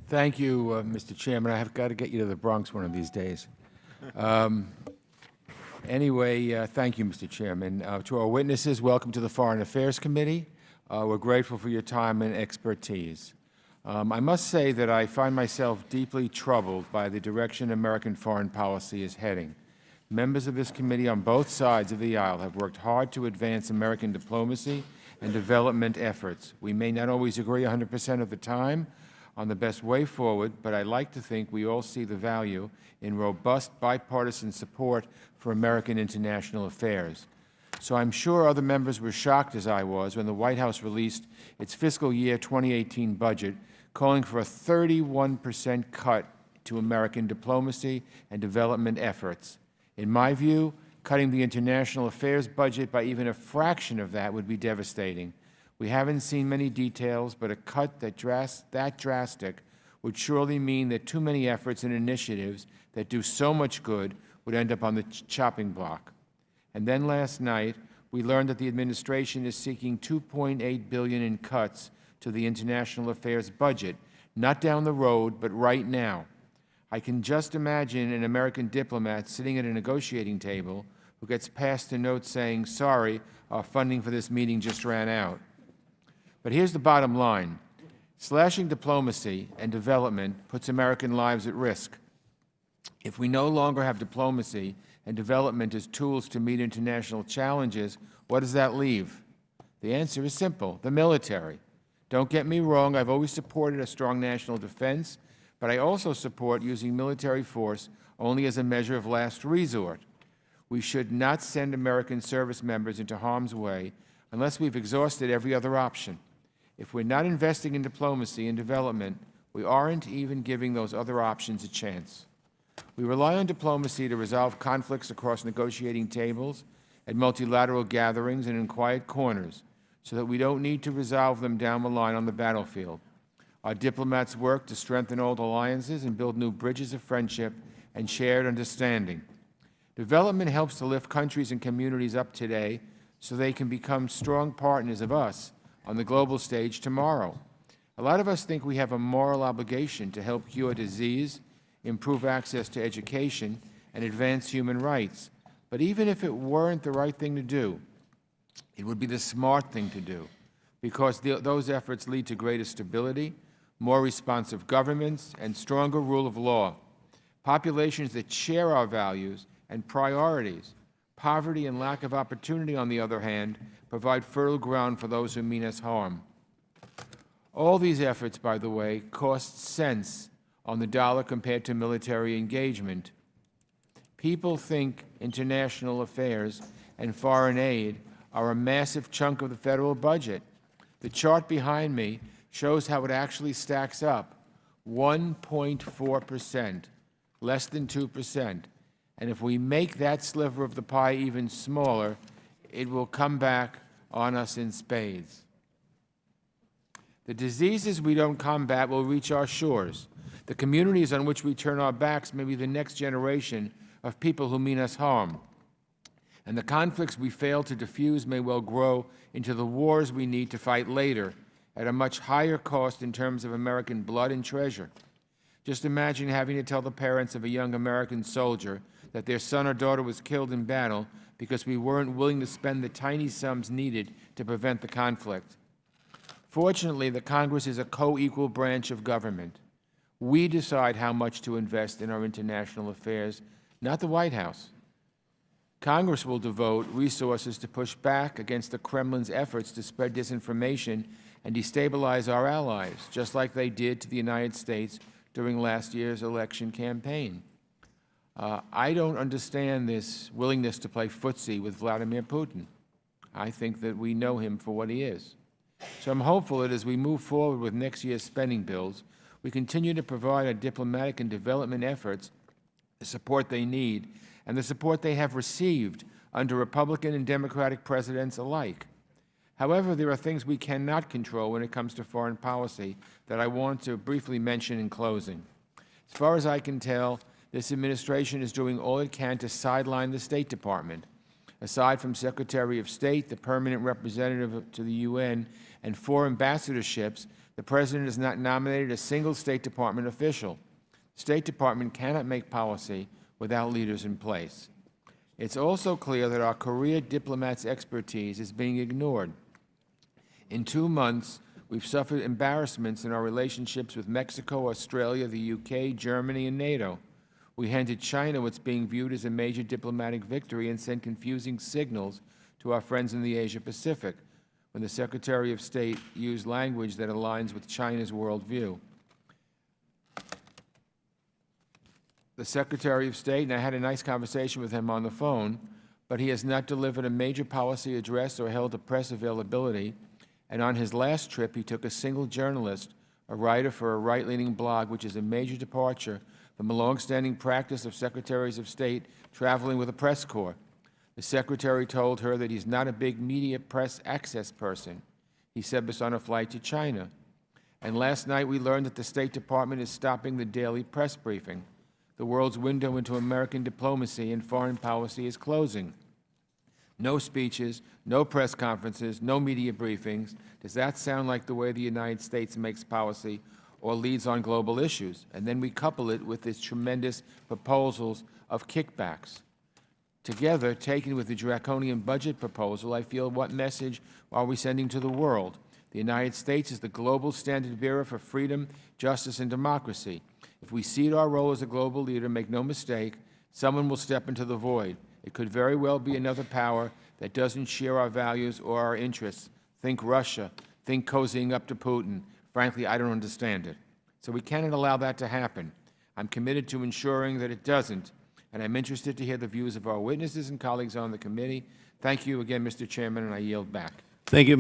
Thank you, Mr. Chairman. I have got to get you to the Bronx one of these days. Anyway, thank you, Mr. Chairman. To our witnesses, welcome to the Foreign Affairs Committee. We're grateful for your time and expertise. I must say that I find myself deeply troubled by the direction American foreign policy is heading. Members of this committee on both sides of the aisle have worked hard to advance American diplomacy and development efforts. We may not always agree 100% of the time on the best way forward, but I like to think we all see the value in robust bipartisan support for American international affairs. So I'm sure other members were shocked, as I was, when the White House released its fiscal year 2018 budget, calling for a 31% cut to American diplomacy and development efforts. In my view, cutting the international affairs budget by even a fraction of that would be devastating. We haven't seen many details, but a cut that drastic would surely mean that too many efforts and initiatives that do so much good would end up on the chopping block. And then last night, we learned that the administration is seeking $2.8 billion in cuts to the international affairs budget, not down the road, but right now. I can just imagine an American diplomat sitting at a negotiating table who gets passed a note saying, "Sorry, our funding for this meeting just ran out." But here's the bottom line. Slashing diplomacy and development puts American lives at risk. If we no longer have diplomacy and development as tools to meet international challenges, what does that leave? The answer is simple: the military. Don't get me wrong, I've always supported a strong national defense, but I also support using military force only as a measure of last resort. We should not send American service members into harm's way unless we've exhausted every other option. If we're not investing in diplomacy and development, we aren't even giving those other options a chance. We rely on diplomacy to resolve conflicts across negotiating tables, at multilateral gatherings, and in quiet corners, so that we don't need to resolve them down the line on the battlefield. Our diplomats work to strengthen old alliances and build new bridges of friendship and shared understanding. Development helps to lift countries and communities up today so they can become strong partners of us on the global stage tomorrow. A lot of us think we have a moral obligation to help cure disease, improve access to education, and advance human rights. But even if it weren't the right thing to do, it would be the smart thing to do, because those efforts lead to greater stability, more responsive governments, and stronger rule of law. Populations that share our values and priorities. Poverty and lack of opportunity, on the other hand, provide fertile ground for those who mean us harm. All these efforts, by the way, cost cents on the dollar compared to military engagement. People think international affairs and foreign aid are a massive chunk of the federal budget. The chart behind me shows how it actually stacks up: 1.4%, less than 2%. And if we make that sliver of the pie even smaller, it will come back on us in spades. The diseases we don't combat will reach our shores. The communities on which we turn our backs may be the next generation of people who mean us harm. And the conflicts we fail to defuse may well grow into the wars we need to fight later at a much higher cost in terms of American blood and treasure. Just imagine having to tell the parents of a young American soldier that their son or daughter was killed in battle because we weren't willing to spend the tiny sums needed to prevent the conflict. Fortunately, the Congress is a co-equal branch of government. We decide how much to invest in our international affairs, not the White House. Congress will devote resources to push back against the Kremlin's efforts to spread disinformation and destabilize our allies, just like they did to the United States during last year's election campaign. I don't understand this willingness to play footsie with Vladimir Putin. I think that we know him for what he is. So I'm hopeful that as we move forward with next year's spending bills, we continue to provide our diplomatic and development efforts the support they need and the support they have received under Republican and Democratic presidents alike. However, there are things we cannot control when it comes to foreign policy that I want to briefly mention in closing. As far as I can tell, this administration is doing all it can to sideline the State Department. Aside from Secretary of State, the permanent representative to the UN, and 4 ambassadorships, The President has not nominated a single State Department official. The State Department cannot make policy without leaders in place. It's also clear that our career diplomats' expertise is being ignored. In 2 months, we've suffered embarrassments in our relationships with Mexico, Australia, the UK, Germany, and NATO. We handed China what's being viewed as a major diplomatic victory and sent confusing signals to our friends in the Asia-Pacific when the Secretary of State used language that aligns with China's worldview. The Secretary of State, and I had a nice conversation with him on the phone, but he has not delivered a major policy address or held a press availability. And on his last trip, he took a single journalist, a writer for a right-leaning blog, which is a major departure from a long-standing practice of Secretaries of State traveling with a press corps. The Secretary told her that he's not a big media press access person. He said this on a flight to China. And last night, we learned that the State Department is stopping the daily press briefing. The world's window into American diplomacy and foreign policy is closing. No speeches, no press conferences, no media briefings. Does that sound like the way the United States makes policy or leads on global issues? And then we couple it with these tremendous proposals of kickbacks. Together, taken with the draconian budget proposal, I feel, what message are we sending to the world? The United States is the global standard bearer for freedom, justice, and democracy. If we cede our role as a global leader, make no mistake, someone will step into the void. It could very well be another power that doesn't share our values or our interests. Think Russia. Think cozying up to Putin. Frankly, I don't understand it. So we cannot allow that to happen. I'm committed to ensuring that it doesn't, and I'm interested to hear the views of our witnesses and colleagues on the committee. Thank you again, Mr. Chairman, and I yield back. Thank you.